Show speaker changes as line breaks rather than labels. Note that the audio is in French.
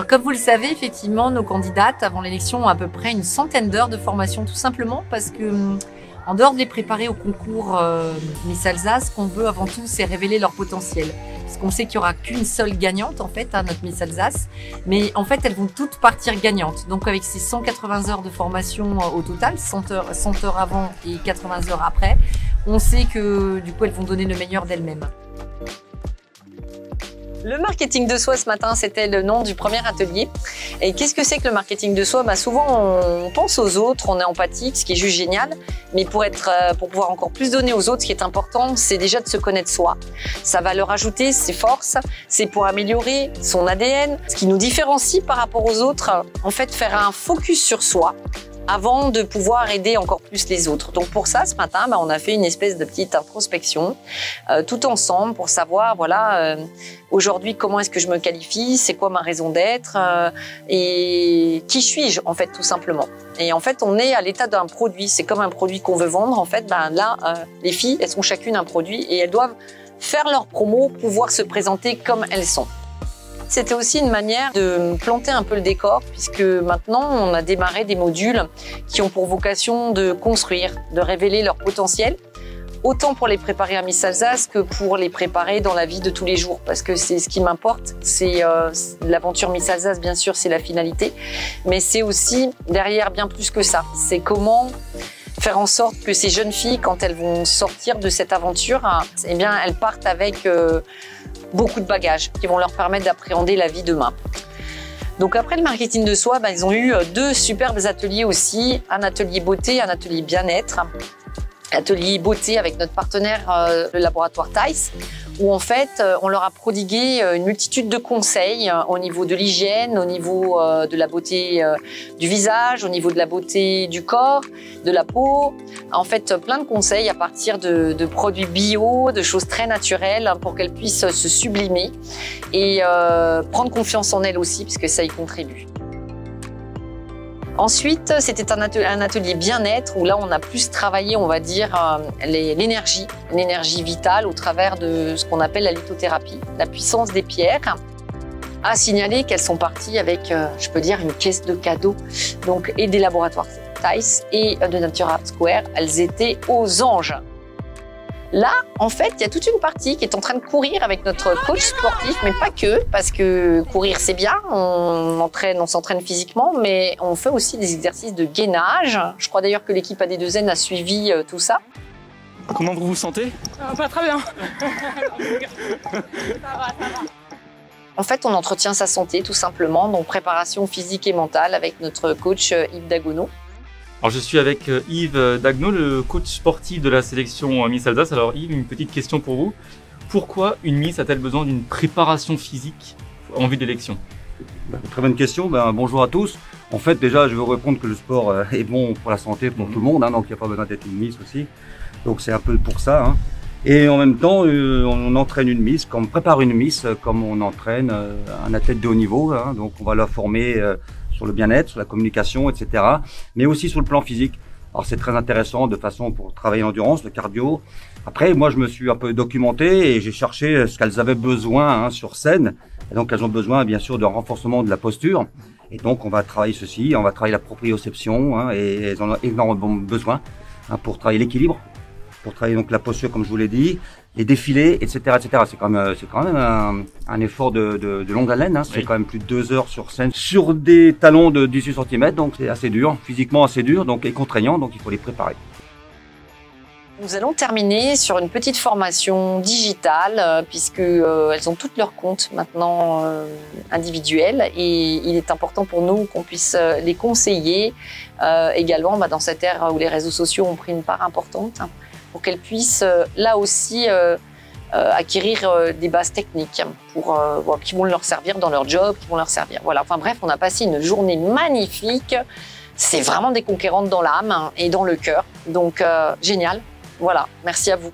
Alors comme vous le savez, effectivement, nos candidates avant l'élection ont à peu près une centaine d'heures de formation, tout simplement parce que, en dehors de les préparer au concours Miss Alsace, ce qu'on veut avant tout, c'est révéler leur potentiel. Parce qu'on sait qu'il n'y aura qu'une seule gagnante, en fait, à notre Miss Alsace. Mais en fait, elles vont toutes partir gagnantes. Donc avec ces 180 heures de formation au total, 100 heures avant et 80 heures après, on sait que du coup, elles vont donner le meilleur d'elles-mêmes. Le marketing de soi ce matin, c'était le nom du premier atelier. Et qu'est-ce que c'est que le marketing de soi? Souvent, on pense aux autres, on est empathique, ce qui est juste génial. Mais pour pouvoir encore plus donner aux autres, ce qui est important, c'est déjà de se connaître soi. Sa valeur ajoutée, ses forces, c'est pour améliorer son ADN. Ce qui nous différencie par rapport aux autres, en fait, faire un focus sur soi avant de pouvoir aider encore plus les autres. Donc pour ça, ce matin, on a fait une espèce de petite introspection tout ensemble pour savoir, voilà, aujourd'hui, comment est-ce que je me qualifie, c'est quoi ma raison d'être et qui suis-je, en fait, tout simplement. Et en fait, on est à l'état d'un produit. C'est comme un produit qu'on veut vendre. En fait, là, les filles, elles sont chacune un produit et elles doivent faire leur promo, pouvoir se présenter comme elles sont. C'était aussi une manière de planter un peu le décor puisque maintenant, on a démarré des modules qui ont pour vocation de construire, de révéler leur potentiel, autant pour les préparer à Miss Alsace que pour les préparer dans la vie de tous les jours. Parce que c'est ce qui m'importe, c'est l'aventure Miss Alsace, bien sûr, c'est la finalité, mais c'est aussi derrière bien plus que ça. C'est comment faire en sorte que ces jeunes filles, quand elles vont sortir de cette aventure, eh bien, elles partent avec beaucoup de bagages qui vont leur permettre d'appréhender la vie demain. Donc après le marketing de soi, ils ont eu deux superbes ateliers aussi, un atelier beauté, un atelier bien-être. Atelier beauté avec notre partenaire, le laboratoire Theiss, où en fait, on leur a prodigué une multitude de conseils au niveau de l'hygiène, au niveau de la beauté du visage, au niveau de la beauté du corps, de la peau. En fait, plein de conseils à partir de produits bio, de choses très naturelles pour qu'elles puissent se sublimer et prendre confiance en elles aussi, puisque ça y contribue. Ensuite, c'était un atelier bien-être où là, on a plus travaillé, on va dire, l'énergie vitale au travers de ce qu'on appelle la lithothérapie, la puissance des pierres. À signaler qu'elles sont parties avec, je peux dire, une caisse de cadeaux, donc, et des laboratoires Theiss et de Nature Art Square. Elles étaient aux anges. Là, en fait, il y a toute une partie qui est en train de courir avec notre coach sportif, mais pas que, parce que courir, c'est bien, on s'entraîne physiquement, mais on fait aussi des exercices de gainage. Je crois d'ailleurs que l'équipe AD2N a suivi tout ça.
Comment vous vous sentez?
Pas très bien. Ça va.
En fait, on entretient sa santé, tout simplement, donc préparation physique et mentale avec notre coach Yves Dagonneau.
Alors, je suis avec Yves Dagonneau, le coach sportif de la sélection Miss Alsace. Alors Yves, une petite question pour vous. Pourquoi une Miss a-t-elle besoin d'une préparation physique en vue d'élection?
Très bonne question. Bonjour à tous. En fait, déjà, je veux répondre que le sport est bon pour la santé, pour tout le monde. Donc, il n'y a pas besoin d'être une Miss aussi. Donc, c'est un peu pour ça. Et en même temps, on entraîne une Miss, on prépare une Miss comme on entraîne un athlète de haut niveau. Donc, on va la former sur le bien-être, sur la communication, etc. Mais aussi sur le plan physique. Alors c'est très intéressant de façon pour travailler l'endurance, le cardio. Après, moi je me suis un peu documenté et j'ai cherché ce qu'elles avaient besoin sur scène. Et donc elles ont besoin bien sûr de renforcement de la posture. Et donc on va travailler ceci, on va travailler la proprioception et elles en ont énormément besoin pour travailler l'équilibre, pour travailler donc la posture comme je vous l'ai dit, les défilés, etc., etc. C'est quand même un effort de longue haleine. C'est quand même plus de 2 heures sur scène sur des talons de 18 cm, donc c'est assez dur, physiquement assez dur, donc et contraignant, donc il faut les préparer.
Nous allons terminer sur une petite formation digitale puisque elles ont toutes leurs comptes maintenant individuels et il est important pour nous qu'on puisse les conseiller également dans cette ère où les réseaux sociaux ont pris une part importante, pour qu'elles puissent là aussi acquérir des bases techniques qui vont leur servir dans leur job, qui vont leur servir. Voilà. Enfin bref, on a passé une journée magnifique. C'est vraiment des conquérantes dans l'âme et dans le cœur. Donc génial. Voilà, merci à vous.